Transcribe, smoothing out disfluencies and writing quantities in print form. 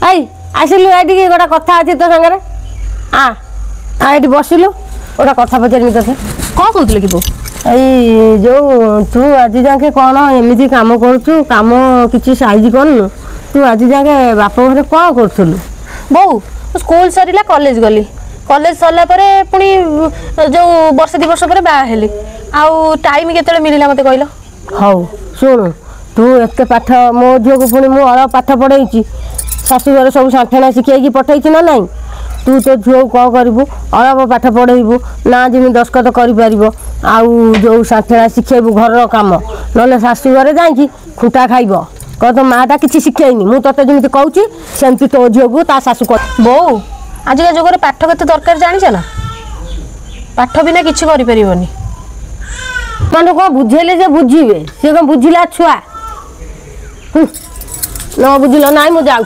आई आसिलु eighty गोटा कथा अछि तो संगे आ एटी बसिलु गोटा कथा पचारि तथे कौन कहते कि बो एई जो तू आज जाके कौन एमती काम करू काम किसी साइज करनु तू आज जाके बाप घर कौन करूलु बो स्कूल सरीला कॉलेज गली कॉलेज सरला परे पुणी जो वर्ष 2 वर्ष पर बा हेली आउ टाइम केते मिलिला मते कहलो हौ सुन तू एते पाठ मो झील को पुणी मु अल पाठ पढ़ाई शाशुघर सब साठेणा शिखाई पठे ना नाई तू तो झील कौन करू अल्प पाठ पढ़ेबू ना जमी दस्खत कर जो साठेणा शिखेबू घर कम ना शाशुघर जा खुटा खाइब कह तो माटा किसी शिखेनी मुझे तोते जमी कहूँ सेमती तो झील को ता शाशु बो आजिका जुगर पाठ के दरकार जानी ना पाठ बिना किसी करें मैंने कौन बुझेले जे बुझे सी कौन बुझिला छुआ न बुझिल ना मुझे जाऊँ।